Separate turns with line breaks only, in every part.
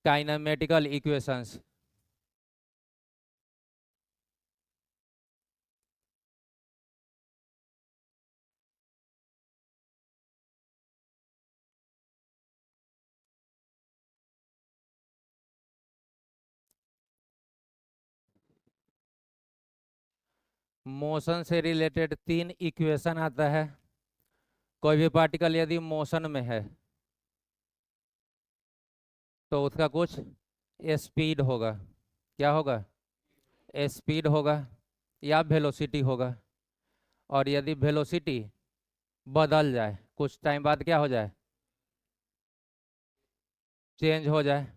Kinematical equations. Motion से related 3 equation आता है। कोई भी पार्टिकल यदि मोशन में है तो उसका कुछ स्पीड होगा। क्या होगा? स्पीड होगा या वेलोसिटी होगा। और यदि वेलोसिटी बदल जाए, कुछ टाइम बाद क्या हो जाए? चेंज हो जाए।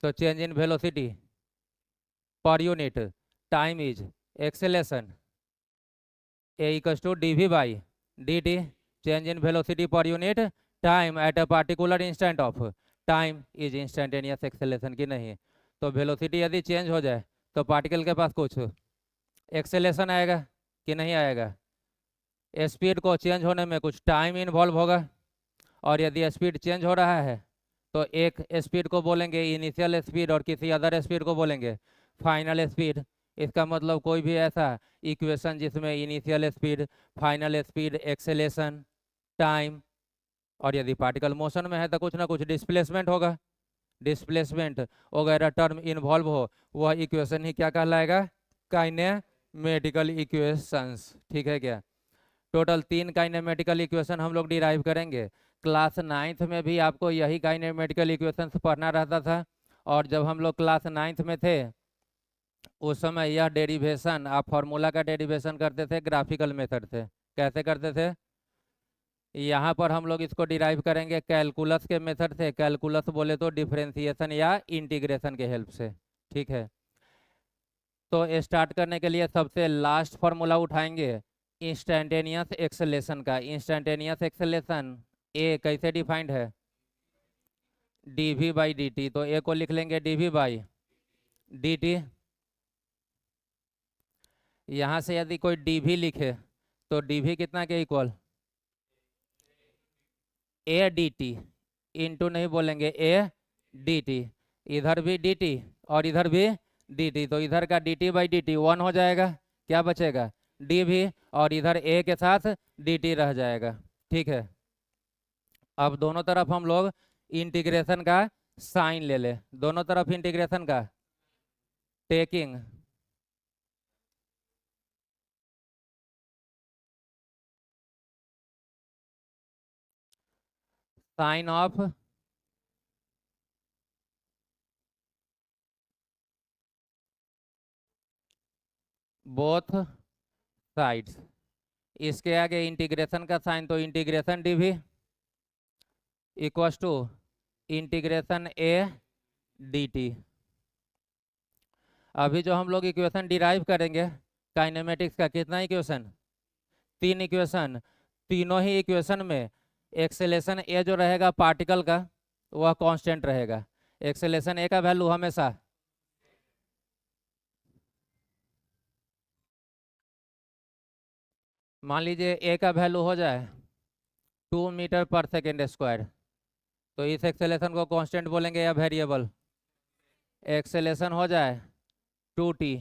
तो change in velocity per unit time is acceleration a equals to D we by D t. Change in velocity per unit time at a particular instant of time is instantaneous acceleration की नहीं। तो velocity यदि change हो जाए तो particle के पास कुछ acceleration आएगा कि नहीं आएगा? स्पीड को चेंज होने में कुछ टाइम इन्वॉल्व होगा। और यदि स्पीड चेंज हो रहा है तो एक स्पीड को बोलेंगे इनिशियल स्पीड और किसी अदर स्पीड को बोलेंगे फाइनल स्पीड। इसका मतलब कोई भी ऐसा इक्वेशन जिसमें initial speed, final speed, acceleration, time और यदि पार्टिकल मोशन में है तो कुछ ना कुछ डिस्प्लेसमेंट होगा। डिस्प्लेसमेंट वगैरह टर्म इन्वॉल्व हो वह इक्वेशन ही क्या कहलाएगा? Kinematical equations. ठीक है क्या? टोटल 3 काइनेमेटिकल इक्वेशन हम लोग डिराइव करेंगे। क्लास 9th में भी आपको यही काइनेमेटिकल इक्वेशंस पढ़ना रहता था। और जब हम लोग क्लास 9th में थे उस समय यह डेरिवेशन, आप फार्मूला का डेरिवेशन करते थे ग्राफिकल मेथड से। कैसे करते थे? यहाँ पर हम लोग इसको डिराइव करेंगे कैलकुलस के मेथड से। कैलकुलस बोले तो डिफरेंशिएशन या इंटीग्रेशन के हेल्प से। ठीक है, तो स्टार्ट करने के लिए सबसे लास्ट फार्मूला उठाएंगे इंस्टैंटेनियस एक्सेलेरेशन का। इंस्टैंटेनियस एक्सेलेरेशन ए कैसे डिफाइंड है? D we by D t. तो ए को लिख लेंगे d we by D t. यहाँ से यदि कोई डी वी लिखे तो डी वी कितना के इक्वल? ए डी टी। इंटू नहीं बोलेंगे, ए डी टी। इधर भी डी टी और इधर भी डी टी। तो इधर का d t by D t 1 हो जाएगा। क्या बचेगा? D v. और इधर ए के साथ डी टी रह जाएगा। ठीक है, अब दोनों तरफ हम लोग इंटीग्रेशन का साइन ले ले। दोनों तरफ इंटीग्रेशन का taking sign of both sides. इसके आगे इंटीग्रेशन का साइन, तो integration d v equals to integration a d t. अभी जो हम लोग इक्वेशन डिराइव करेंगे काइनेमेटिक्स का, कितना इक्वेशन? 3 इक्वेशन। तीनों ही इक्वेशन में एक्सेलेरेशन ए जो रहेगा पार्टिकल का वह कांस्टेंट रहेगा। एक्सेलेरेशन ए का वैल्यू हमेशा मान लीजिए ए का वैल्यू हो जाए 2 मीटर पर सेकेंड स्क्वायर, तो इस एक्सेलेरेशन को कांस्टेंट बोलेंगे या वेरिएबल? एक्सेलेरेशन हो जाए 2t,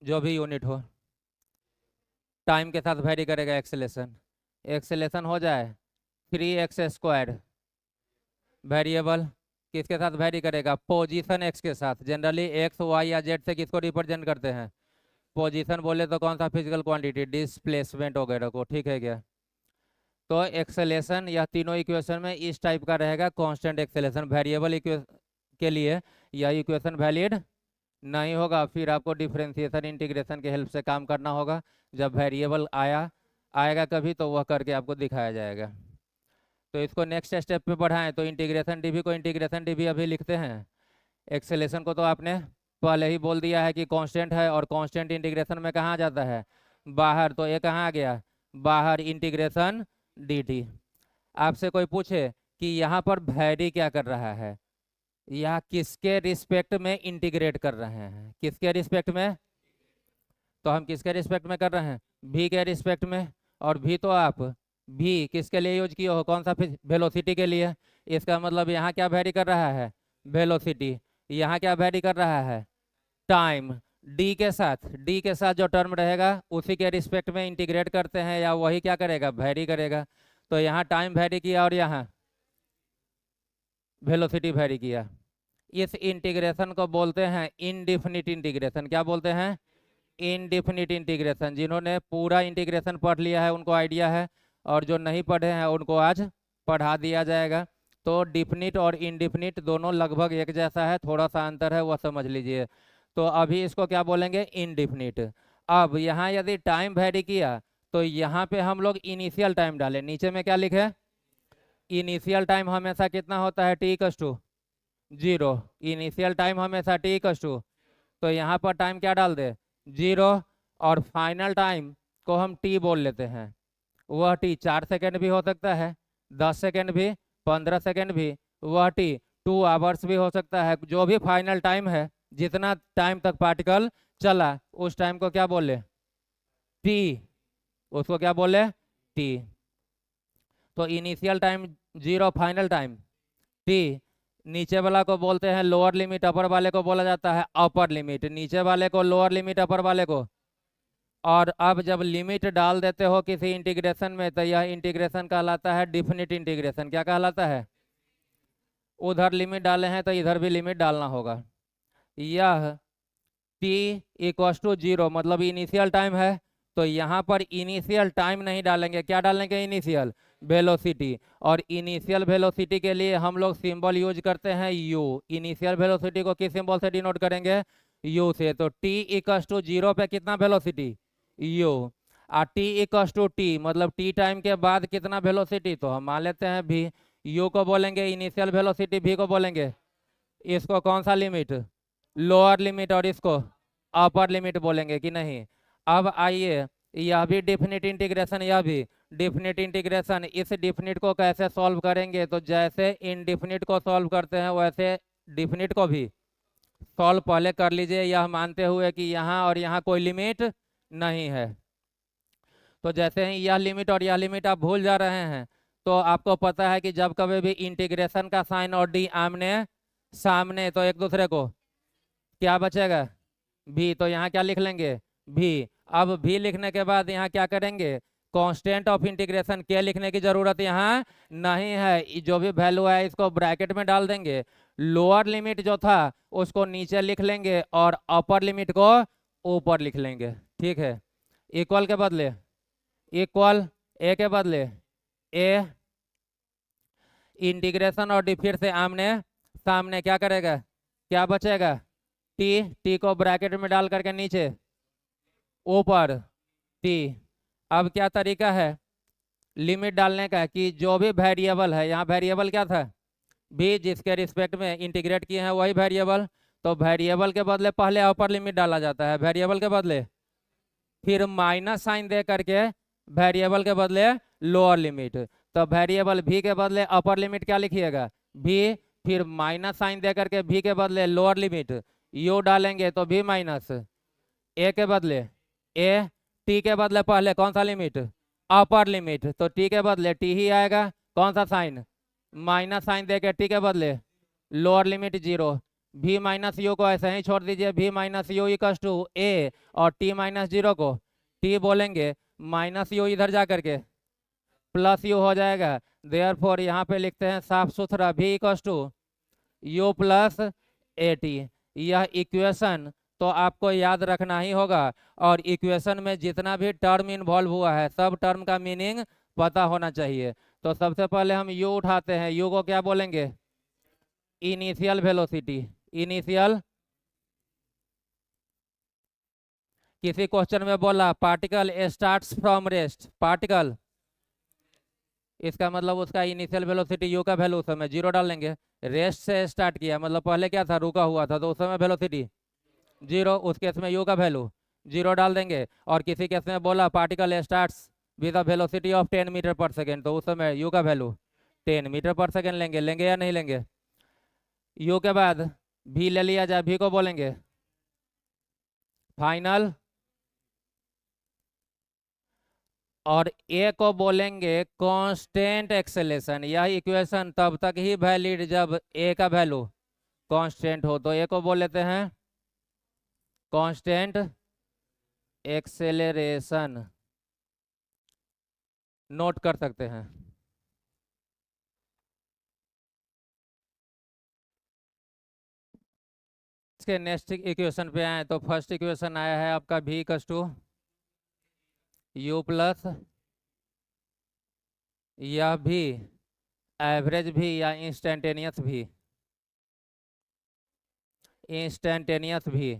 जो भी यूनिट हो, टाइम के साथ वेरी करेगा एक्सेलेरेशन। एक्सेलेरेशन हो जाए 3x स्क्वायर, वेरिएबल किसके साथ वेरी करेगा? पोजीशन x के साथ। जनरली x, y या z से किसको रिप्रेजेंट करते हैं? पोजीशन बोले तो कौन सा फिजिकल क्वांटिटी? डिस्प्लेसमेंट वगैरह को। ठीक है क्या? तो एक्सेलेरेशन यह तीनों इक्वेशन में इस टाइप का रहेगा कांस्टेंट एक्सेलेरेशन। वेरिएबल के लिए यह इक्वेशन वैलिड नहीं होगा। फिर आपको डिफरेंशिएशन इंटीग्रेशन के हेल्प से काम करना होगा। जब वेरिएबल आएगा कभी तो वह करके आपको दिखाया जाएगा। तो इसको नेक्स्ट स्टेप पे बढ़ाएं तो इंटीग्रेशन डीवी को इंटीग्रेशन डीवी अभी लिखते हैं। एक्सेलेरेशन को तो आपने पहले ही बोल दिया है कि कांस्टेंट है, और कांस्टेंट इंटीग्रेशन में कहाँ जाता है? बाहर। तो ये कहाँ आ गया? बाहर। Integration dt। आपसे कोई पूछे कि यहाँ पर वैरी क्या कर रहा है, या किसके रिस्पेक्ट में इंटीग्रेट कर रहे हैं? किसके रिस्पेक्ट में? तो हम किसके रिस्पेक्ट में कर रहे हैं? v के रिस्पेक्ट में। और v तो आप v किसके लिए यूज किए हो? कौन सा? वेलोसिटी के लिए। इसका मतलब यहाँ क्या वेरी कर रहा है, वेलोसिटी। यहाँ क्या वेरी कर रहा है, टाइम। डी के साथ जो टर्म रहेगा उसी के रिस्पेक्ट में इंटीग्रेट करते हैं या वही क्या करेगा, वेरी करेगा। तो यहाँ टाइम वेरी किया और यहाँ वेलोसिटी वेरी किया। इस इंटीग्रेशन को बोलते हैं इनडिफिनिट इंटीग्रेशन। क्या बोलते हैं, इनडिफिनिट इंटीग्रेशन। जिन्होंने पूरा इंटीग्रेशन पढ़ लिया है उनको आइडिया है, और जो नहीं पढ़े हैं उनको आज पढ़ा दिया जाएगा। तो डिफिनिट और इनडिफिनिट दोनों लगभग एक जैसा है, थोड़ा सा अंतर है, वह समझ लीजिए। तो अभी इसको क्या बोलेंगे, इनडिफिनिट। अब यहाँ यदि टाइम वेरी किया तो यहाँ पे हम लोग इनिशियल टाइम डालें। नीचे में क्या लिखे, इनिशियल टाइम हमेशा कितना होता है, t equals to 0। Initial time हमेशा टी इक्वल्स टू, तो यहाँ पर टाइम क्या डाल दे, 0। और फाइनल टाइम को हम टी बोल लेते हैं। वह टी 4 सेकेंड भी हो सकता है, 10 सेकेंड भी, 15 सेकेंड भी। वह टी 2 आवर्स भी हो सकता है। जो भी फाइनल टाइम है, जितना टाइम तक पार्टिकल चला उस टाइम को क्या बोले, टी। उसको क्या बोले, टी। तो initial time 0, final time T. नीचे वाला को बोलते हैं लोअर लिमिट, अपर वाले को बोला जाता है अपर लिमिट। नीचे वाले को लोअर लिमिट, अपर वाले को। और अब जब लिमिट डाल देते हो किसी इंटीग्रेशन में तो यह इंटीग्रेशन कहलाता है डिफिनिट इंटीग्रेशन। क्या कहलाता है, उधर लिमिट डाले हैं तो इधर भी लिमिट डालना होगा। यह t इक्वस टू 0 मतलब इनिशियल टाइम है, तो यहाँ पर इनिशियल टाइम नहीं डालेंगे, क्या डालेंगे, इनिशियल वेलोसिटी। और इनिशियल वेलोसिटी के लिए हम लोग सिंबल यूज करते हैं u। इनिशियल वेलोसिटी को किस सिंबल से डिनोट करेंगे, u से। तो t इक्वस टू 0 पे कितना वेलोसिटी, u। और t इक्वस टू t मतलब t टाइम के बाद कितना वेलोसिटी, तो हम मान लेते हैं v। u को बोलेंगे इनिशियल वेलोसिटी, v को बोलेंगे इसको कौन सा लिमिट, लोअर लिमिट, और इसको अपर लिमिट बोलेंगे कि नहीं। अब आइए, यह भी डिफिनिट इंटीग्रेशन, यह भी डिफिनिट इंटीग्रेशन। इस डिफिनिट को कैसे सॉल्व करेंगे, तो जैसे इनडिफिनिट को सॉल्व करते हैं वैसे डिफिनिट को भी सॉल्व पहले कर लीजिए, यह मानते हुए कि यहाँ और यहाँ कोई लिमिट नहीं है। तो जैसे ही यह लिमिट और यह लिमिट आप भूल जा रहे हैं, तो आपको पता है कि जब कभी भी इंटीग्रेशन का साइन और डी आमने सामने, तो एक दूसरे को क्या बचेगा, भी। तो यहाँ क्या लिख लेंगे, भी। अब भी लिखने के बाद यहाँ क्या करेंगे, कांस्टेंट ऑफ इंटीग्रेशन के लिखने की जरूरत यहाँ नहीं है। जो भी वैल्यू है इसको ब्रैकेट में डाल देंगे। लोअर लिमिट जो था उसको नीचे लिख लेंगे और अपर लिमिट को ऊपर लिख लेंगे, ठीक है। इक्वल के बदले इक्वल, ए के बदले ए, इंटीग्रेशन और डी फिर से आमने सामने, क्या करेगा, क्या बचेगा, टी। टी को ब्रैकेट में डाल करके नीचे ऊपर टी। अब क्या तरीका है लिमिट डालने का, कि जो भी वेरिएबल है, यहाँ वेरिएबल क्या था, भी, जिसके रिस्पेक्ट में इंटीग्रेट किए हैं वही वेरिएबल। तो वेरिएबल के बदले पहले अपर लिमिट डाला जाता है, वेरिएबल के बदले फिर माइनस साइन दे करके वेरिएबल के बदले लोअर लिमिट। तो वेरिएबल भी के बदले अपर लिमिट क्या लिखिएगा, भी। फिर माइनस साइन दे करके भी के बदले लोअर लिमिट यू डालेंगे तो भी माइनस, ए के बदले ए, टी के बदले पहले कौन सा लिमिट, अपर लिमिट। तो टी के बदले टी ही आएगा, कौन सा साइन, माइनस साइन देके टी के बदले लोअर लिमिट 0। भी माइनस यू को ऐसे ही छोड़ दीजिए, भी माइनस यू इक्वस टू ए, और टी माइनस 0 को टी बोलेंगे, माइनस यू इधर जा करके प्लस यू हो जाएगा। देयरफॉर यहाँ पे लिखते हैं साफ सुथरा भी equals to u plus a t. यह इक्वेशन तो आपको याद रखना ही होगा, और इक्वेशन में जितना भी टर्म इन्वॉल्व हुआ है सब टर्म का मीनिंग पता होना चाहिए। तो सबसे पहले हम यू उठाते हैं, यू को क्या बोलेंगे, इनिशियल वेलोसिटी। इनिशियल, किसी क्वेश्चन में बोला particle starts from rest, particle, इसका मतलब उसका इनिशियल वेलोसिटी यू का वैल्यू उस समय 0 डाल लेंगे। रेस्ट से स्टार्ट किया मतलब पहले क्या था, रुका हुआ था, तो उस समय वेलोसिटी 0, उस केस में यू का वैल्यू 0 डाल देंगे। और किसी केस में बोला particle starts with a velocity of 10 metre per second, तो उस समय यू का वैल्यू 10 मीटर पर सेकेंड लेंगे। लेंगे या नहीं लेंगे, यू के बाद भी ले लिया जाए, भी को बोलेंगे फाइनल और ए को बोलेंगे कांस्टेंट एक्सेलेरेशन। यह इक्वेशन तब तक ही वैलिड जब ए का वैल्यू कांस्टेंट हो। तो ए को बोल लेते हैं कांस्टेंट एक्सेलरेशन, नोट कर सकते हैं। इसके नेक्स्ट इक्वेशन पे आए तो फर्स्ट इक्वेशन आया है आपका v equals to u plus, यह भी एवरेज भी या इंस्टेंटेनियस भी, इंस्टेंटेनियस भी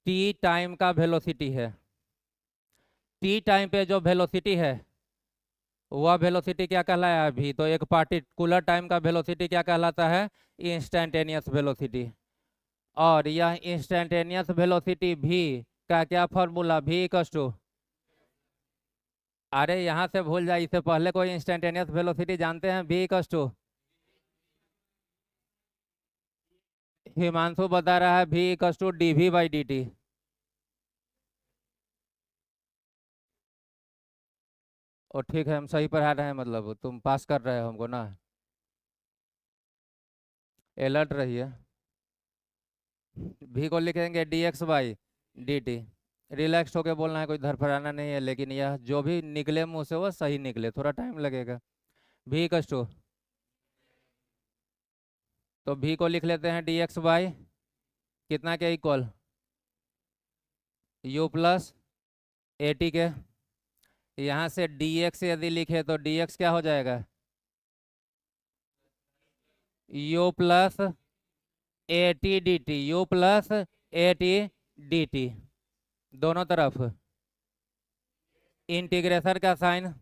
टी टाइम का वेलोसिटी है। टी टाइम पे जो वेलोसिटी है वह वेलोसिटी क्या कहलाया अभी, तो एक पार्टिकुलर टाइम का वेलोसिटी क्या कहलाता है, इंस्टेंटेनियस वेलोसिटी। और यह इंस्टेंटेनियस वेलोसिटी भी का क्या फॉर्मूला, v इक्वल्स टू, अरे यहाँ से भूल जाए, इससे पहले कोई इंस्टेंटेनियस वेलोसिटी जानते हैं, v इक्वल्स टू, हिमांशु बता रहा है v equals to dv by dt। और ठीक है, हम सही पढ़ा रहे हैं, मतलब तुम पास कर रहे हो हमको ना, अलर्ट रहिए। v को लिखेंगे dx बाई dt। रिलैक्स होके बोलना है, कोई धड़फड़ाना नहीं है, लेकिन यह जो भी निकले मुंह से वो सही निकले, थोड़ा टाइम लगेगा। v इक्वल्स टू, तो v को लिख लेते हैं dx बाई कितना के equal, u plus a T के। यहाँ से dx यदि लिखे तो dx क्या हो जाएगा, u plus a T D T, you plus a T D T, दोनों तरफ इंटीग्रेशन का साइन,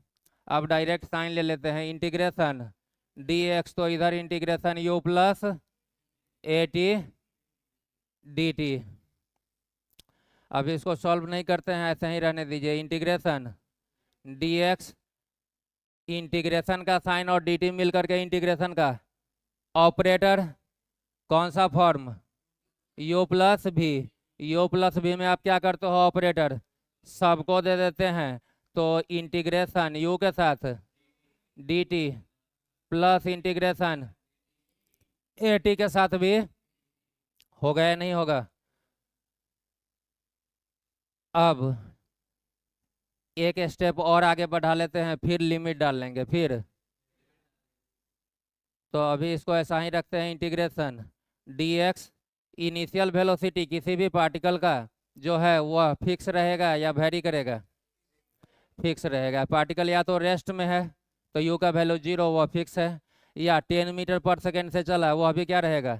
अब डायरेक्ट साइन ले लेते हैं, इंटीग्रेशन dx, तो इधर integration u plus a T D T. अब इसको सॉल्व नहीं करते हैं, ऐसे ही रहने दीजिए। इंटीग्रेशन dx, इंटीग्रेशन का साइन और dt मिल करके इंटीग्रेशन का ऑपरेटर, कौन सा फॉर्म, u प्लस भी, u प्लस भी में आप क्या करते हो, ऑपरेटर सबको दे देते हैं, तो इंटीग्रेशन u के साथ dt plus integration A T के साथ भी हो गया, नहीं होगा। अब एक स्टेप और आगे बढ़ा लेते हैं, फिर लिमिट डाल लेंगे फिर। तो अभी इसको ऐसा ही रखते हैं, इंटीग्रेशन dx, इनिशियल वेलोसिटी किसी भी पार्टिकल का जो है वह फिक्स रहेगा या वेरी करेगा, फिक्स रहेगा। पार्टिकल या तो रेस्ट में है तो u का वैल्यू 0, वह फिक्स है, या 10 मीटर पर सेकेंड से चला वह भी क्या रहेगा,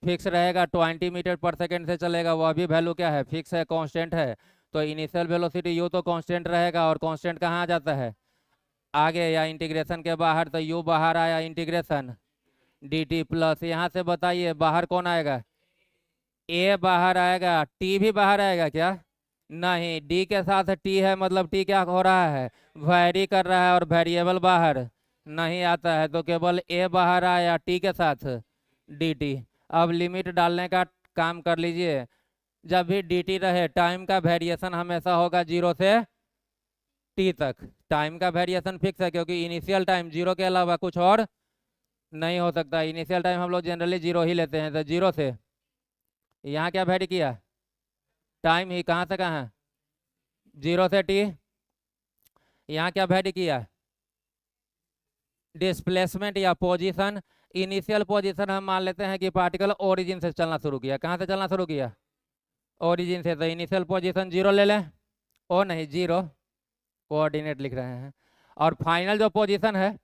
फिक्स रहेगा। 20 मीटर पर सेकेंड से चलेगा वह भी वैल्यू क्या है, फिक्स है, कांस्टेंट है। तो इनिशियल वेलोसिटी u तो कांस्टेंट रहेगा, और कांस्टेंट कहाँ आ जाता है, आगे या इंटीग्रेशन के बाहर, तो u बाहर आया, इंटीग्रेशन dt प्लस, यहाँ से बताइए बाहर कौन आएगा, a बाहर आएगा, t भी बाहर आएगा क्या, नहीं, d के साथ t है, मतलब t क्या हो रहा है, वैरी कर रहा है, और वेरिएबल बाहर नहीं आता है, तो केवल a बाहर आया t के साथ dt। अब लिमिट डालने का काम कर लीजिए। जब भी dt रहे टाइम का वेरिएशन हमेशा होगा 0 से t तक। टाइम का वेरिएशन फिक्स है, क्योंकि इनिशियल टाइम 0 के अलावा कुछ और नहीं हो सकता। इनिशियल टाइम हम लोग जनरली 0 ही लेते हैं, तो 0 से यहाँ क्या वेरी किया, टाइम ही, कहाँ से कहाँ, 0 से t। यहाँ क्या वेरी किया, डिस्प्लेसमेंट या पोजीशन। इनिशियल पोजीशन हम मान लेते हैं कि पार्टिकल ओरिजिन से चलना शुरू किया, कहाँ से चलना शुरू किया, ओरिजिन से, तो इनिशियल पोजीशन 0 ले लें, ओ नहीं 0, कोऑर्डिनेट लिख रहे हैं। और फाइनल जो पोजीशन है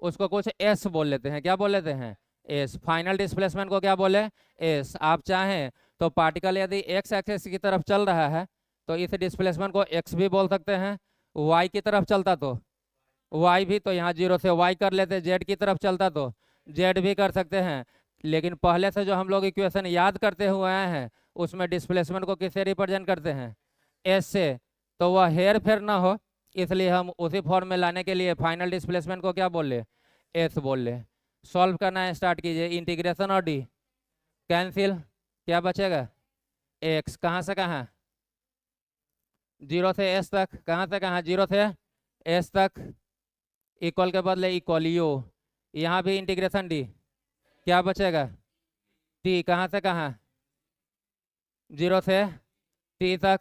उसको कुछ एस बोल लेते हैं, क्या बोल लेते हैं, एस। फाइनल डिस्प्लेसमेंट को क्या बोले, एस। आप चाहें तो पार्टिकल यदि एक्स एक्सिस की तरफ चल रहा है तो इस डिस्प्लेसमेंट को एक्स भी बोल सकते हैं, वाई की तरफ चलता तो वाई भी, तो यहाँ 0 से वाई कर लेते, जेड की तरफ चलता तो जेड भी कर सकते हैं। लेकिन पहले से जो हम लोग इक्वेशन याद करते हुए आए हैं उसमें डिस्प्लेसमेंट को किससे रिप्रेजेंट करते हैं, एस से, तो वह हेर फेर ना हो, इसलिए हम उसी फॉर्म में लाने के लिए फाइनल डिस्प्लेसमेंट को क्या बोल ले, एस बोल ले। सॉल्व करना है, स्टार्ट कीजिए। इंटीग्रेशन और डी कैंसिल, क्या बचेगा, एक्स, कहाँ से कहाँ, जीरो से एस तक, कहाँ से कहाँ, जीरो से एस तक, इक्वल के बदले इक्वलियो, यहाँ भी इंटीग्रेशन डी, क्या बचेगा, टी, कहाँ से कहाँ, जीरो से टी तक,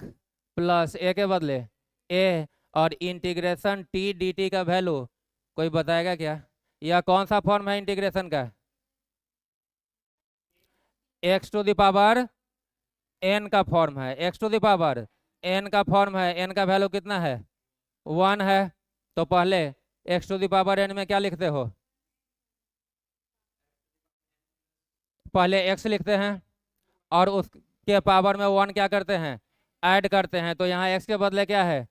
प्लस ए के बदले ए, और इंटीग्रेशन टी डी टी का वैल्यू कोई बताएगा क्या, या कौन सा फॉर्म है इंटीग्रेशन का, x to the power n का फॉर्म है, x to the power n का फॉर्म है, एन का वैल्यू कितना है, 1 है, तो पहले x to the power n में क्या लिखते हो, पहले एक्स लिखते हैं और उसके पावर में 1 क्या करते हैं, ऐड करते हैं, तो यहाँ एक्स के बदले क्या है,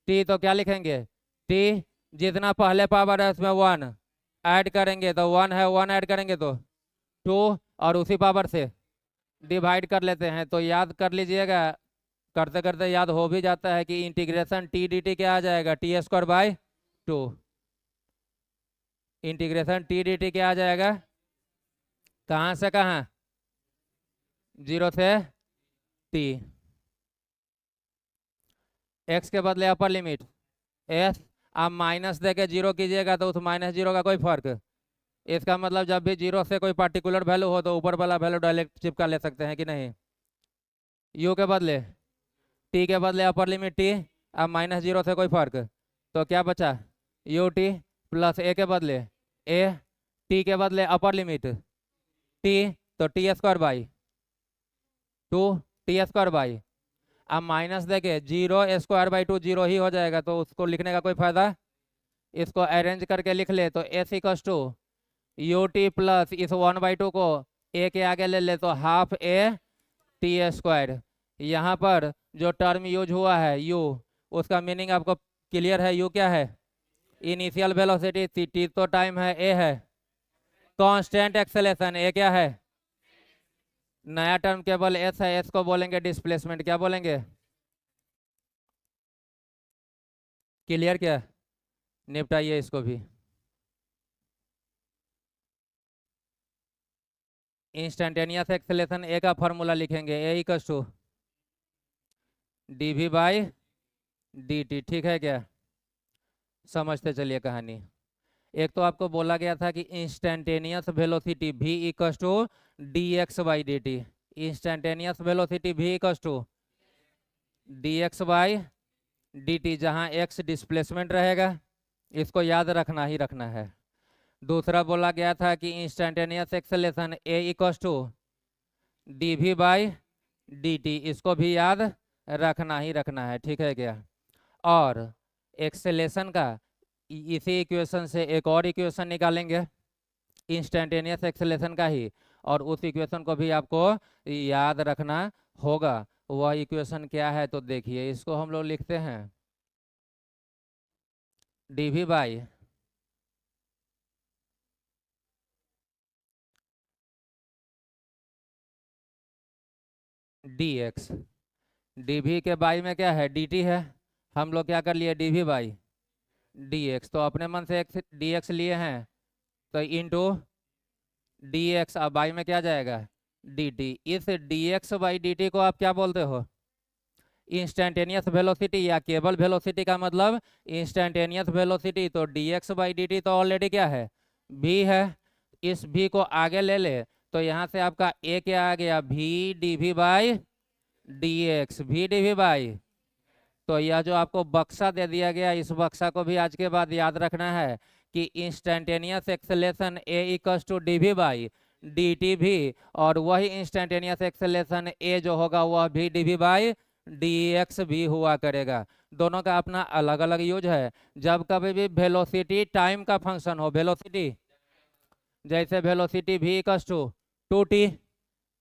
टी, तो क्या लिखेंगे, टी, जितना पहले पावर है उसमें 1 ऐड करेंगे तो 1 है, 1 ऐड करेंगे तो 2, और उसी पावर से डिवाइड कर लेते हैं, तो याद कर लीजिएगा, करते करते याद हो भी जाता है कि इंटीग्रेशन टी डी टी क्या आ जाएगा, T square by 2, integration T D T क्या आ जाएगा, कहाँ से कहाँ, जीरो से टी, एक्स के बदले अपर लिमिट एस, आप माइनस दे के जीरो कीजिएगा तो उस माइनस जीरो का कोई फर्क, इसका मतलब जब भी जीरो से कोई पार्टिकुलर वैल्यू हो तो ऊपर वाला वैल्यू डायरेक्ट चिपका ले सकते हैं कि नहीं, यू के बदले टी के बदले अपर लिमिट टी, अब माइनस जीरो से कोई फर्क, तो क्या बचा, यू टी प्लस ए के बदले ए, टी के बदले अपर लिमिट टी, तो T square by 2, T square by, अब माइनस देके जीरो स्क्वायर बाई 2 जीरो ही हो जाएगा, तो उसको लिखने का कोई फायदा, इसको अरेंज करके लिख ले, तो s equals to u t plus इस 1/2 को ए के आगे ले ले तो हाफ ए टी स्क्वायर, यहाँ पर जो टर्म यूज हुआ है यू, उसका मीनिंग आपको क्लियर है, यू क्या है, इनिशियल वेलोसिटी, टी तो टाइम है, ए है कांस्टेंट एक्सेलेरेशन, ए क्या है, नया टर्म केवल एस है, एस को बोलेंगे डिस्प्लेसमेंट, क्या बोलेंगे, क्लियर क्या, निपटाइए इसको भी, इंस्टेंटेनियस एक्सेलेरेशन ए का फॉर्मूला लिखेंगे, A equals to D we by D T, ठीक है क्या, समझते चलिए कहानी, एक तो आपको बोला गया था कि instantaneous velocity v equals to d x by D t, instantaneous velocity v equals to d x by D t, जहाँ x डिस्प्लेसमेंट रहेगा, इसको याद रखना ही रखना है। दूसरा बोला गया था कि instantaneous acceleration a equals to D we by D t, इसको भी याद रखना ही रखना है, ठीक है क्या, और एक्सेलेरेशन का इसी इक्वेशन से एक और इक्वेशन निकालेंगे इंस्टेंटेनियस एक्सेलेरेशन का ही, और उस इक्वेशन को भी आपको याद रखना होगा, वह इक्वेशन क्या है, तो देखिए इसको हम लोग लिखते हैं d we by d x, d v के बाई में क्या है, डी टी है, हम लोग क्या कर लिए, d we by d x, तो अपने मन से एक्स डी एक्स लिए हैं, तो इंटू डी एक्स, अब बाई में क्या जाएगा, डी टी, इस D x by D T को आप क्या बोलते हो, इंस्टेंटेनियस वेलोसिटी, या केवल वेलोसिटी का मतलब इंस्टेंटेनियस वेलोसिटी, तो D x by D t तो ऑलरेडी क्या है, v है, इस v को आगे ले ले, तो यहाँ से आपका a क्या आ गया, v d we by d x, v d we by, तो यह जो आपको बक्सा दे दिया गया, इस बक्सा को भी आज के बाद याद रखना है कि instantaneous acceleration a equals to D we by D t भी, और वही इंस्टेंटेनियस एक्सेलेरेशन a जो होगा वह भी d we by d x भी हुआ करेगा, दोनों का अपना अलग अलग यूज है। जब कभी भी वेलोसिटी टाइम का फंक्शन हो, वेलोसिटी जैसे velocity v equals to 2t,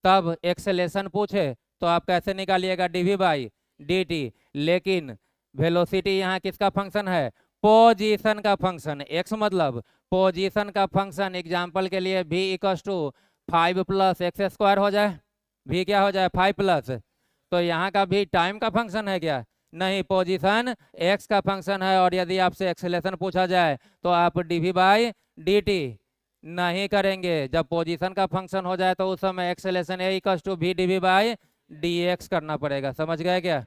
तब एक्सेलेरेशन पूछे तो आप कैसे निकालिएगा, D we by D T, लेकिन वेलोसिटी यहाँ किसका फंक्शन है, पोजीशन का फंक्शन, x मतलब पोजीशन का फंक्शन, एग्जाम्पल के लिए v equals to 5 plus X square हो जाए, v क्या हो जाए 5 प्लस, तो यहाँ का भी टाइम का फंक्शन है क्या, नहीं, पोजीशन x का फंक्शन है, और यदि आपसे एक्सेलेरेशन पूछा जाए तो आप d we by D t नहीं करेंगे, जब पोजीशन का फंक्शन हो जाए तो उस समय acceleration a equals to v d we by d x करना पड़ेगा, समझ गए क्या,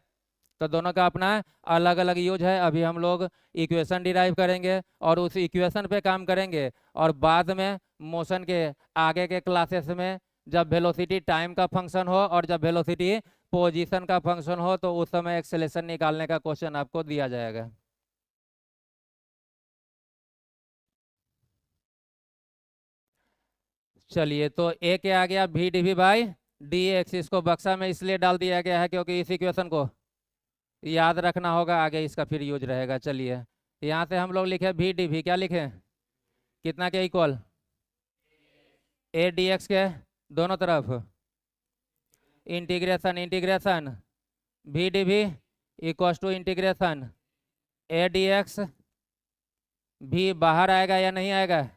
तो दोनों का अपना अलग अलग यूज है। अभी हम लोग इक्वेशन डिराइव करेंगे और उस इक्वेशन पे काम करेंगे, और बाद में मोशन के आगे के क्लासेस में जब वेलोसिटी टाइम का फंक्शन हो और जब वेलोसिटी पोजीशन का फंक्शन हो तो उस समय एक्सेलेरेशन निकालने का क्वेश्चन आपको दिया जाएगा। चलिए, तो ए क्या आ गया, v d v by d x. इसको बक्सा में इसलिए डाल दिया गया है क्योंकि इस इक्वेशन को याद रखना होगा, आगे इसका फिर यूज रहेगा। चलिए, यहाँ से हम लोग लिखे वी डीवी, क्या लिखे, कितना के इक्वल, ए डी एक्स के दोनों तरफ integration integration v d v equal to integration a d x. भी बाहर आएगा या नहीं आएगा,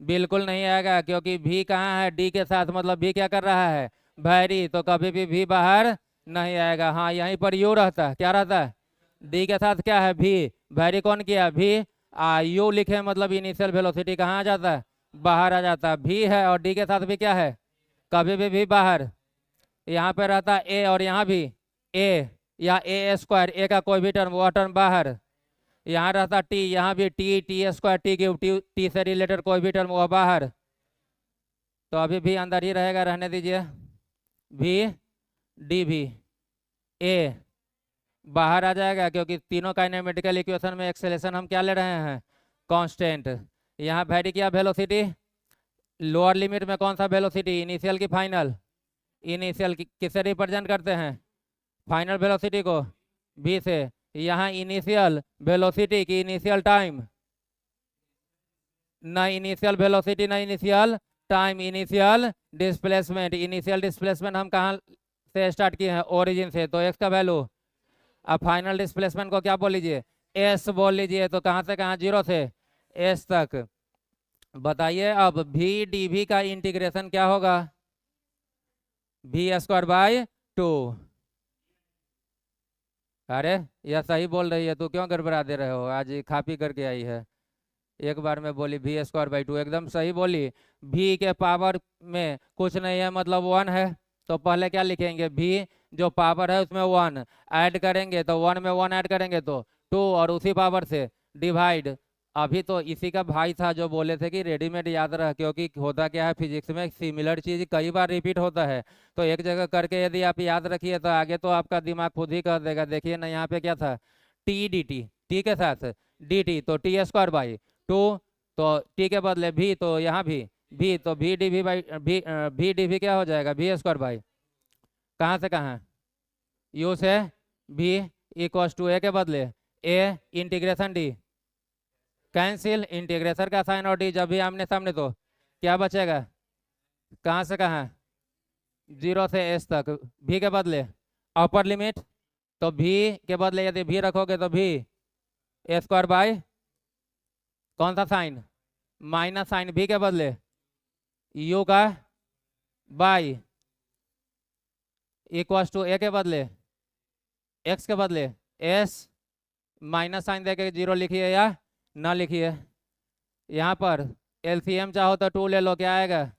बिल्कुल नहीं आएगा, क्योंकि भी कहाँ है, डी के साथ, मतलब भी क्या कर रहा है, वैरी, तो कभी भी बाहर नहीं आएगा। हाँ, यहीं पर यू रहता है, क्या रहता है, डी के साथ क्या है, भी, वैरी कौन किया, भी, यू लिखे मतलब इनिशियल वेलोसिटी कहाँ आ जाता है, बाहर आ जाता है। भी है और डी के साथ भी क्या है, कभी भी बाहर। यहाँ पे रहता है ए और यहाँ भी ए, या ए स्क्वायर, ए का कोई भी टर्म, वो टर्म बाहर। यहाँ रहता टी, यहाँ भी T, T square T cube, T से रिलेटेड कोई भी टर्म वो बाहर, तो अभी भी अंदर ही रहेगा, रहने दीजिए। भी डी भी ए बाहर आ जाएगा, क्योंकि तीनों काइनेमेटिकल इक्वेशन में एक्सेलेरेशन हम क्या ले रहे हैं, कांस्टेंट। यहाँ वैरी किया वेलोसिटी, लोअर लिमिट में कौन सा वेलोसिटी, इनिशियल की फाइनल, इनिशियल किससे रिप्रेजेंट करते हैं, फाइनल वेलोसिटी को भी से। यहाँ इनिशियल वेलोसिटी की इनिशियल टाइम, ना इनिशियल वेलोसिटी ना initial time, initial displacement. Initial displacement हम कहाँ से स्टार्ट किए हैं, ओरिजिन से, तो एक्स का वैल्यू। अब फाइनल डिस्प्लेसमेंट को क्या बोल लीजिए, एस बोल लीजिए। तो कहाँ से कहाँ, जीरो से एस तक। बताइए अब भी डी भी का इंटीग्रेशन क्या होगा, भी स्क्वायर बाई 2। अरे यह सही बोल रही है, तू क्यों गड़बड़ा दे रहे हो, आज खा पी करके आई है। एक बार में बोली भी स्क्वायर बाई 2, एकदम सही बोली। भी के पावर में कुछ नहीं है, मतलब 1 है, तो पहले क्या लिखेंगे, भी जो पावर है उसमें 1 ऐड करेंगे, तो 1 में 1 ऐड करेंगे तो 2, और उसी पावर से डिवाइड। अभी तो इसी का भाई था जो बोले थे कि रेडीमेड याद रह, क्योंकि होता क्या है, फिजिक्स में सिमिलर चीज कई बार रिपीट होता है, तो एक जगह करके यदि आप याद रखिए तो आगे तो आपका दिमाग खुद ही कर देगा। देखिए ना, यहाँ पे क्या था, टी डी टी, टी के साथ डी टी, तो टी स्क्वायर बाई 2, तो टी के बदले भी, तो यहाँ भी तो भी डी भी बाई भी डी भी क्या हो जाएगा, भी स्क्वायर बाई, कहाँ से कहाँ, यू से भी इक्वल टू ए के बदले a integration D, cancel, integration का साइन और डी जब भी आमने सामने, तो क्या बचेगा, कहाँ से कहाँ, 0 से एस तक, भी के बदले अपर लिमिट, तो भी के बदले यदि भी रखोगे तो भी ए स्क्वायर बाई कौन सा साइन, माइनस साइन, भी के बदले यू का बाई इक्वल टू ए के बदले एक्स के बदले एस, माइनस साइन देके 0 लिखिए या ना लिखिए। यहाँ पर एलसीएम चाहो तो 2 ले लो, क्या आएगा,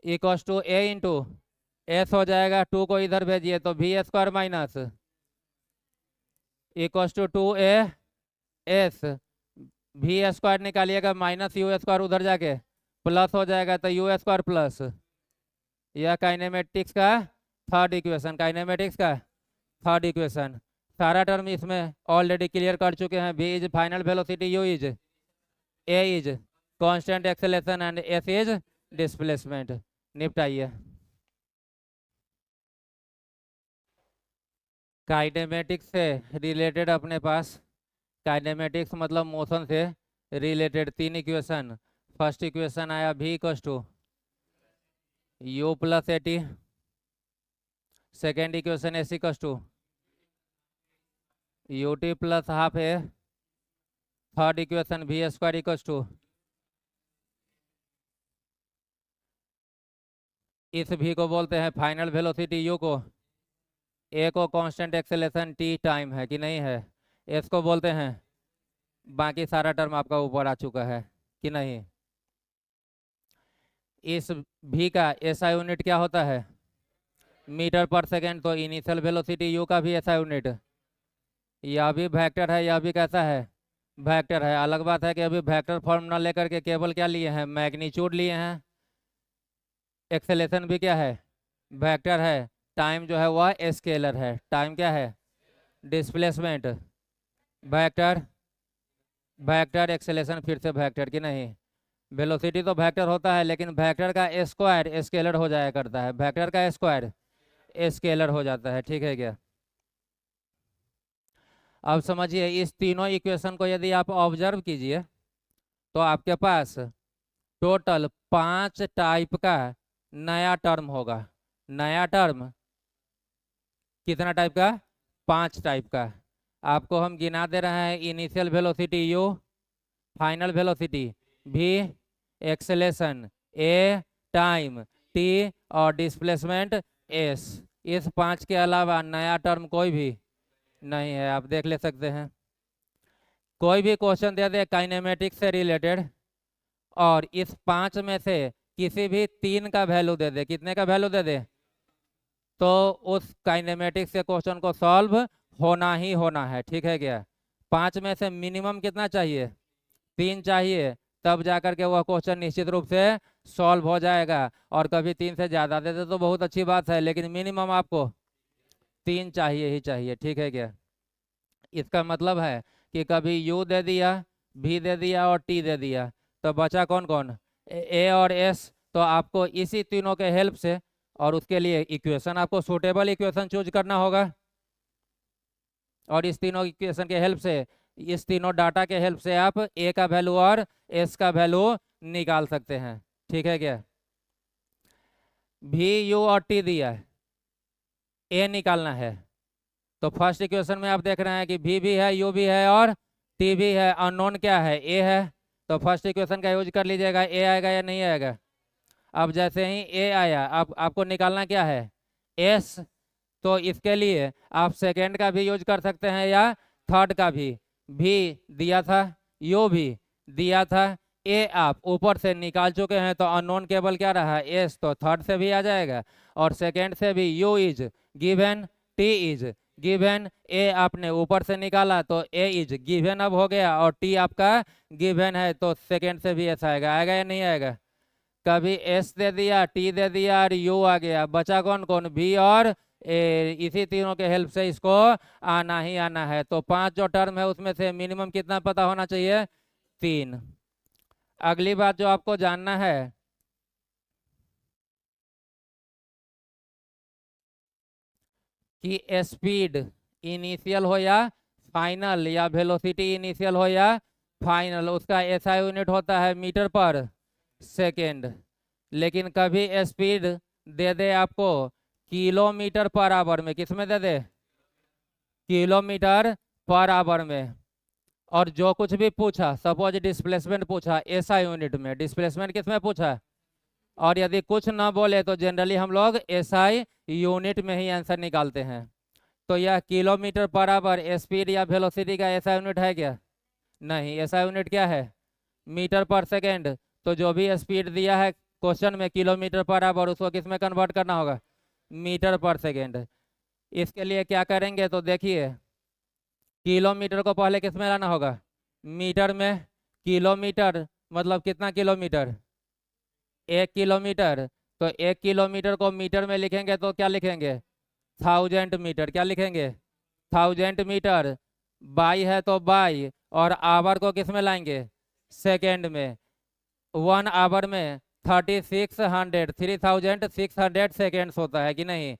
equal to A into S हो जाएगा, 2 को इधर भेजिए तो भी square minus equal to 2a S, भी स्क्वायर निकालिएगा, माइनस यू स्क्वायर उधर जाके प्लस हो जाएगा, तो यू स्क्वायर प्लस। यह काइनेमेटिक्स का थर्ड इक्वेशन, काइनेमेटिक्स का थर्ड इक्वेशन। सारा टर्म इसमें ऑलरेडी क्लियर कर चुके हैं। v is final velocity, u is, a is constant acceleration and s is displacement. निपटाइए। Kinematics से रिलेटेड अपने पास, काइनेमेटिक्स मतलब मोशन से रिलेटेड 3 इक्वेशन। फर्स्ट इक्वेशन आया v equal to u plus a t, second equation s equal to u t plus half a, third equation v square equal to, इस भी को बोलते हैं फाइनल वेलोसिटी u को, ए को constant acceleration T time है कि नहीं है, एस को बोलते हैं, बाकी सारा टर्म आपका ऊपर आ चुका है कि नहीं। इस भी का एसआई यूनिट क्या होता है, मीटर पर सेकेंड, तो इनिशियल वेलोसिटी यू का भी ऐसा यूनिट, यह भी वेक्टर है, यह भी कैसा है, वेक्टर है। अलग बात है कि अभी वेक्टर फॉर्मूला लेकर के केवल क्या लिए हैं, मैग्नीट्यूड लिए हैं। एक्सेलेरेशन भी क्या है, वेक्टर है। टाइम जो है वह स्केलर है। टाइम क्या है, डिस्प्लेसमेंट वेक्टर, वेक्टर एक्सेलेरेशन फिर से वेक्टर की नहीं। वेलोसिटी तो वेक्टर होता है, लेकिन वेक्टर का स्क्वायर स्केलर हो जाया करता है, वेक्टर का स्क्वायर स्केलर हो जाता है, ठीक है क्या। अब समझिए इस तीनों इक्वेशन को यदि आप ऑब्जर्व कीजिए तो आपके पास टोटल 5 टाइप का नया टर्म होगा। नया टर्म कितना टाइप का, 5 टाइप का। आपको हम गिना दे रहे हैं, initial velocity you, final velocity v, acceleration a, time t और डिस्प्लेसमेंट s। इस 5 के अलावा नया टर्म कोई भी नहीं है, आप देख ले सकते हैं। कोई भी क्वेश्चन दे दे काइनेमेटिक्स से रिलेटेड और इस 5 में से किसी भी 3 का वैल्यू दे दे, कितने का वैल्यू दे दे, तो उस काइनेमेटिक्स के क्वेश्चन को सॉल्व होना ही होना है, ठीक है क्या। 5 में से मिनिमम कितना चाहिए, 3 चाहिए, तब जाकर के वह क्वेश्चन निश्चित रूप से सॉल्व हो जाएगा। और कभी 3 से ज़्यादा देते तो बहुत अच्छी बात है, लेकिन मिनिमम आपको 3 चाहिए ही चाहिए, ठीक है क्या। इसका मतलब है कि कभी u दे दिया, v दे दिया और t दे दिया, तो बचा कौन कौन, a और s। तो आपको इसी तीनों के हेल्प से, और उसके लिए इक्वेशन आपको सूटेबल इक्वेशन चूज करना होगा, और इस तीनों इक्वेशन के हेल्प से, इस तीनों डाटा के हेल्प से आप a का वैल्यू और s का वैल्यू निकाल सकते हैं, ठीक है क्या। v, u और t दिया है, a निकालना है। तो फर्स्ट इक्वेशन में आप देख रहे हैं कि v भी है, u भी है और t भी है, अननोन क्या है, a है। तो फर्स्ट इक्वेशन का यूज कर लीजिएगा, a आएगा या नहीं आएगा। अब जैसे ही a आया, अब आपको निकालना क्या है, s। तो इसके लिए आप सेकेंड का भी यूज कर सकते हैं या थर्ड का भी। v दिया था, u भी दिया था, a आप ऊपर से निकाल चुके हैं, तो अननोन केवल क्या रहा, s, तो थर्ड से भी आ जाएगा। और सेकेंड से भी u is given, t is given, a आपने ऊपर से निकाला तो a इज गिवन अब हो गया, और t आपका गिवन है, तो सेकेंड से भी ऐसा आएगा, आएगा या नहीं आएगा। कभी s दे दिया, t दे दिया और u आ गया, बचा कौन कौन, v और इसी तीनों के हेल्प से इसको आना ही आना है। तो 5 जो टर्म है उसमें से मिनिमम कितना पता होना चाहिए, 3। अगली बात जो आपको जानना है कि स्पीड इनिशियल हो या फाइनल, या वेलोसिटी इनिशियल हो या फाइनल, उसका ऐसा यूनिट होता है मीटर पर सेकेंड। लेकिन कभी स्पीड दे दे आपको किलोमीटर पर आवर में, किस में दे दे, किलोमीटर पर आवर में। और जो कुछ भी पूछा, सपोज डिस्प्लेसमेंट पूछा ऐसा यूनिट में, डिस्प्लेसमेंट किस में पूछा, और यदि कुछ ना बोले तो जनरली हम लोग SI यूनिट में ही आंसर निकालते हैं। तो यह किलोमीटर पर आवर स्पीड या वेलोसिटी का ऐसा यूनिट है क्या, नहीं। ऐसा यूनिट क्या है, मीटर पर सेकेंड। तो जो भी स्पीड दिया है क्वेश्चन में किलोमीटर पर आवर, उसको किस में कन्वर्ट करना होगा, मीटर पर सेकेंड। इसके लिए क्या करेंगे, तो देखिए किलोमीटर को पहले किस में लाना होगा, मीटर में। किलोमीटर मतलब कितना किलोमीटर, 1 किलोमीटर। तो 1 किलोमीटर को मीटर में लिखेंगे तो क्या लिखेंगे, 1000 मीटर। क्या लिखेंगे, 1000 मीटर। बाई है तो बाई, और आवर को किस में लाएंगे, सेकेंड में। 1 आवर में 3600 सेकेंड्स होता है कि नहीं।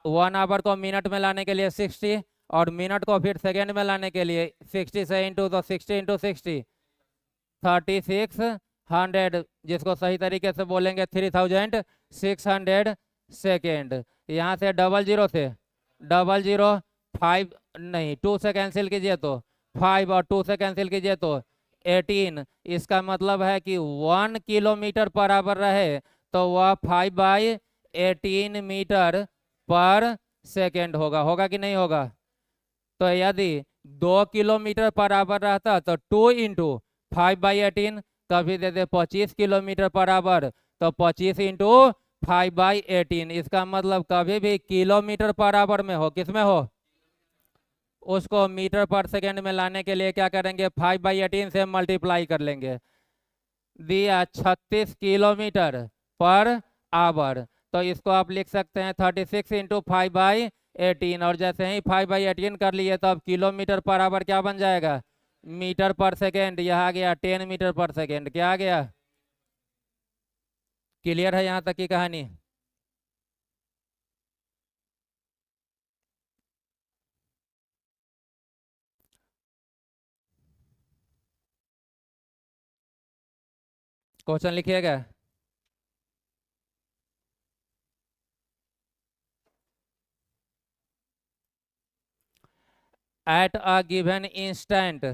1 आवर को मिनट में लाने के लिए 60, और मिनट को फिर सेकेंड में लाने के लिए 60 से इंटू, तो 60 इंटू 60 3600, जिसको सही तरीके से बोलेंगे 3600 सेकेंड। यहाँ से डबल जीरो 5 नहीं, 2 से कैंसिल कीजिए तो 5, और 2 से कैंसिल कीजिए तो 18। इसका मतलब है कि 1 किलोमीटर पर आवर रहे तो वह 5/18 मीटर पर सेकेंड होगा, होगा कि नहीं होगा। तो यदि 2 किलोमीटर पर आवर रहता तो 2 इंटू 5/18, कभी दे दे 25 किलोमीटर पर आवर, तो 25 इंटू 5/18, इसका मतलब कभी भी किलोमीटर पर आवर में हो, किसमें हो, उसको मीटर पर सेकेंड में लाने के लिए क्या करेंगे, 5/18 से मल्टीप्लाई कर लेंगे। दिया 36 किलोमीटर पर आवर, तो इसको आप लिख सकते हैं 36 इंटू 5/18, और जैसे ही 5/18 कर लिए तो अब किलोमीटर पर आवर क्या बन जाएगा, मीटर पर सेकेंड। यह आ गया 10 मीटर पर सेकेंड। क्या आ गया, क्लियर है यहाँ तक की कहानी। क्वेश्चन लिखिएगा। At a given instant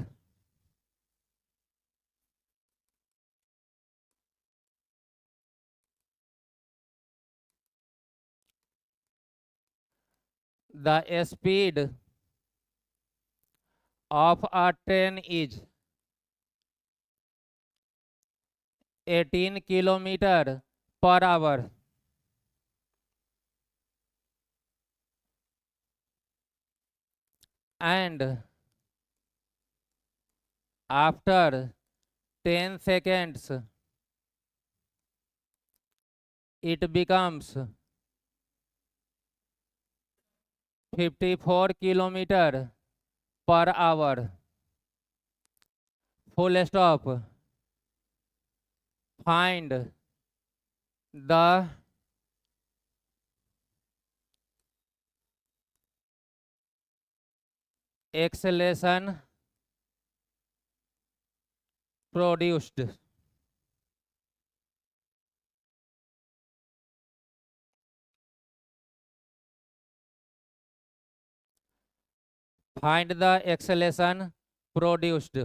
the speed of a train is 18 kilometre per hour and after 10 seconds it becomes 54 kilometre per hour, full stop. Find the acceleration produced. Find the acceleration produced.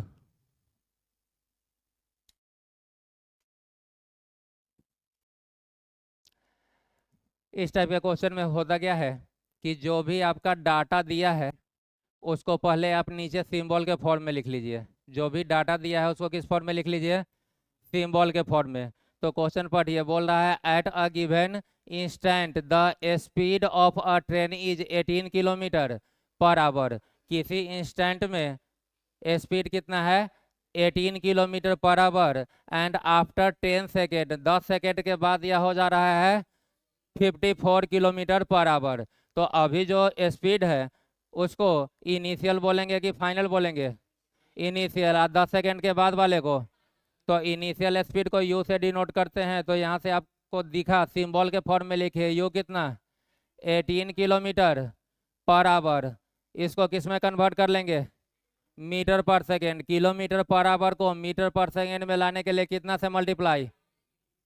इस type के question में होता क्या है कि जो भी आपका डाटा दिया है उसको पहले आप नीचे सिंबल के फॉर्म में लिख लीजिए। जो भी डाटा दिया है उसको किस फॉर्म में लिख लीजिए, सिंबल के फॉर्म में। तो क्वेश्चन पढ़िए, बोल रहा है at a given instant the speed of a train is 18 kilometre per hour. किसी इंस्टेंट में स्पीड कितना है, 18 kilometre per hour, and after 10 second, 10 second के बाद यह हो जा रहा है 54 किलोमीटर पर आवर। तो अभी जो स्पीड है उसको इनिशियल बोलेंगे कि फाइनल बोलेंगे, इनिशियल। 10 सेकेंड के बाद वाले को तो इनिशियल स्पीड को यू से डिनोट करते हैं। तो यहाँ से आपको दिखा सिंबल के फॉर्म में लिखे यू कितना, 18 किलोमीटर पर आवर। इसको किस में कन्वर्ट कर लेंगे, metre per second. Kilometre per hour को मीटर पर सेकेंड में लाने के लिए कितना से मल्टीप्लाई,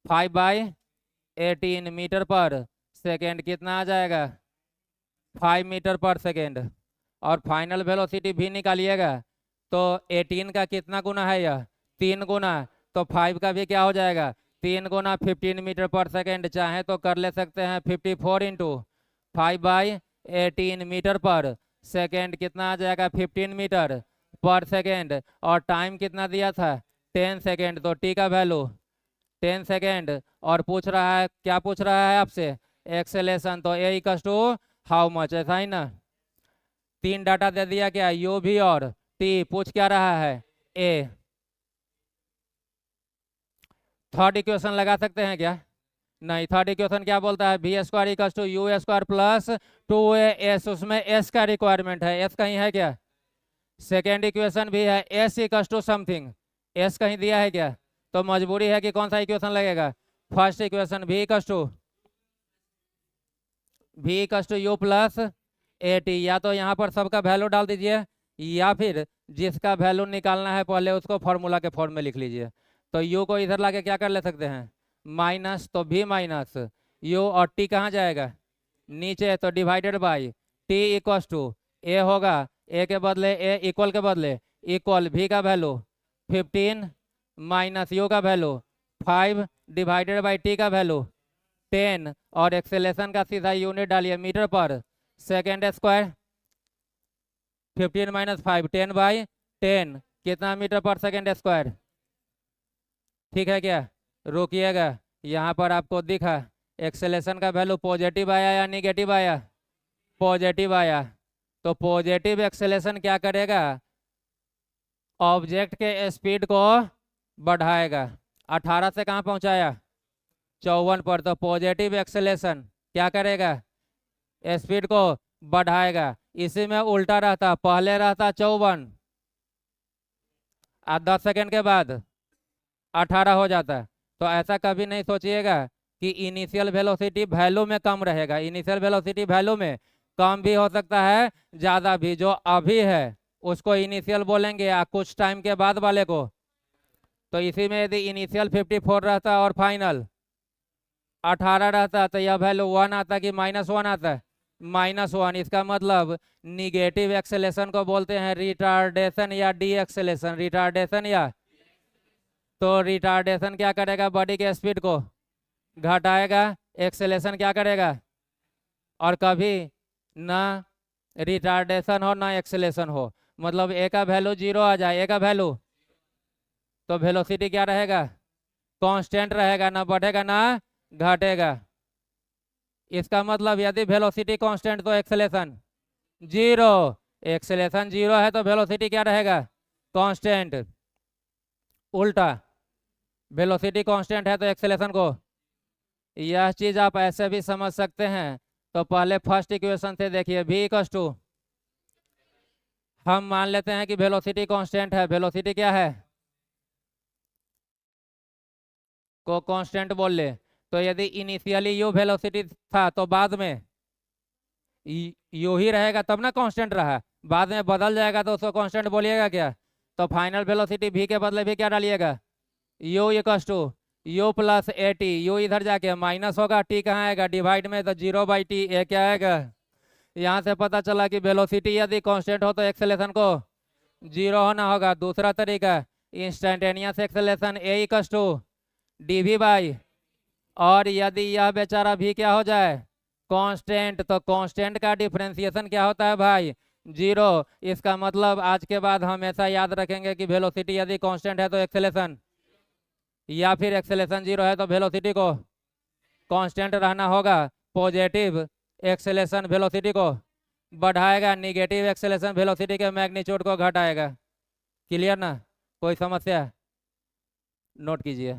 5/18। मीटर पर सेकेंड कितना आ जाएगा, 5 मीटर पर सेकेंड। और फाइनल वेलोसिटी भी निकालिएगा तो 18 का कितना गुना है, यह 3 गुना। तो 5 का भी क्या हो जाएगा, 3 गुना 15 मीटर पर सेकेंड। चाहे तो कर ले सकते हैं 54 इंटू 5/18 मीटर पर सेकेंड कितना आ जाएगा, 15 मीटर पर सेकेंड। और टाइम कितना दिया था, 10 सेकेंड। तो टी का वैल्यू 10 सेकेंड। और पूछ रहा है, क्या पूछ रहा है आपसे, एक्सेलेरेशन। तो ए इक्वल्स टू हाउ मच, ऐसा ही ना। 3 डाटा दे दिया क्या, यू भी और टी। पूछ क्या रहा है, ए। थर्ड इक्वेशन लगा सकते हैं क्या, नहीं। थर्ड इक्वेशन क्या बोलता है, v square equals to u square plus 2as। उसमें एस का रिक्वायरमेंट है, एस कहीं है क्या। सेकेंड इक्वेशन भी है s equals to something, s कहीं दिया है क्या। तो मजबूरी है कि कौन सा इक्वेशन लगेगा, first equation v equals to u plus a t. या तो यहाँ पर सबका वैल्यू डाल दीजिए, या फिर जिसका वैल्यू निकालना है पहले उसको फॉर्मूला के फॉर्म में लिख लीजिए। तो यू को इधर लाके क्या कर ले सकते हैं, माइनस। तो भी माइनस यू, और टी कहाँ जाएगा, नीचे। तो divided by T equals to A होगा, ए के बदले ए, इक्वल के बदले इक्वल, भी का वैल्यू 15 माइनस यू का वैल्यू 5 डिवाइडेड बाई टी का वैल्यू 10। और एक्सेलेरेशन का सीधा यूनिट डालिए, metre per second square. 15 minus 5, 10/10 कितना मीटर पर सेकेंड स्क्वायर। ठीक है क्या, रुकिएगा, यहाँ पर आपको दिखा एक्सेलेरेशन का वैल्यू पॉजिटिव आया या निगेटिव आया? पॉजिटिव आया। तो पॉजिटिव एक्सेलेरेशन क्या करेगा? ऑब्जेक्ट के स्पीड को बढ़ाएगा। 18 से कहाँ पहुंचाया? 54 पर। तो पॉजिटिव एक्सेलेरेशन क्या करेगा? स्पीड को बढ़ाएगा। इसी में उल्टा रहता, पहले रहता 54 और 10 सेकेंड के बाद 18 हो जाता। तो ऐसा कभी नहीं सोचिएगा कि इनिशियल वेलोसिटी वैल्यू में कम रहेगा। इनिशियल वेलोसिटी वैल्यू में कम भी हो सकता है, ज़्यादा भी। जो अभी है उसको इनिशियल बोलेंगे या कुछ टाइम के बाद वाले को। तो इसी में यदि इनिशियल 54 रहता और फाइनल 18 रहता तो यह वैल्यू 1 आता कि -1 आता? -1। इसका मतलब निगेटिव एक्सेलेरेशन को बोलते हैं रिटार्डेशन या डी एक्सेलेरेशन। रिटार्डेशन या तो रिटार्डेशन क्या करेगा? बॉडी के स्पीड को घटाएगा। एक्सेलेरेशन क्या करेगा? और कभी ना रिटार्डेशन हो ना एक्सेलेरेशन हो, मतलब ए का वैल्यू 0 आ जाए, ए का वैल्यू, तो वेलोसिटी क्या रहेगा? कांस्टेंट रहेगा, ना बढ़ेगा ना घटेगा। इसका मतलब यदि वेलोसिटी कांस्टेंट तो एक्सेलेरेशन 0। एक्सेलेरेशन 0 है तो वेलोसिटी क्या रहेगा? कांस्टेंट। उल्टा वेलोसिटी कांस्टेंट है तो एक्सेलेरेशन को, यह चीज आप ऐसे भी समझ सकते हैं। तो पहले फर्स्ट इक्वेशन से देखिए, v इक्वल्स टू, हम मान लेते हैं कि वेलोसिटी कांस्टेंट है। वेलोसिटी क्या है? को कांस्टेंट बोल ले। तो यदि इनिशियली यू वेलोसिटी था तो बाद में यू ही रहेगा, तब ना कांस्टेंट रहा। बाद में बदल जाएगा तो उसको कांस्टेंट बोलिएगा क्या? तो फाइनल वेलोसिटी v के बदले भी क्या डालिएगा? u equals to u plus a t. U इधर जाके माइनस होगा, टी कहाँ आएगा? डिवाइड में, तो 0/t। ए क्या आएगा? यहाँ से पता चला कि वेलोसिटी यदि कांस्टेंट हो तो एक्सेलेरेशन को 0 होना होगा। दूसरा तरीका, instantaneous acceleration a equals to dv by, और यदि यह बेचारा भी क्या हो जाए? कांस्टेंट, तो कांस्टेंट का डिफरेंशिएशन क्या होता है भाई? 0। इसका मतलब आज के बाद हमेशा याद रखेंगे कि वेलोसिटी यदि कांस्टेंट है तो एक्सेलेरेशन, या फिर एक्सेलेरेशन 0 है तो वेलोसिटी को कांस्टेंट रहना होगा। पॉजिटिव एक्सेलेरेशन वेलोसिटी को बढ़ाएगा, निगेटिव एक्सेलेरेशन वेलोसिटी के मैग्नीट्यूड को घटाएगा। क्लियर ना? कोई समस्या? नोट कीजिए।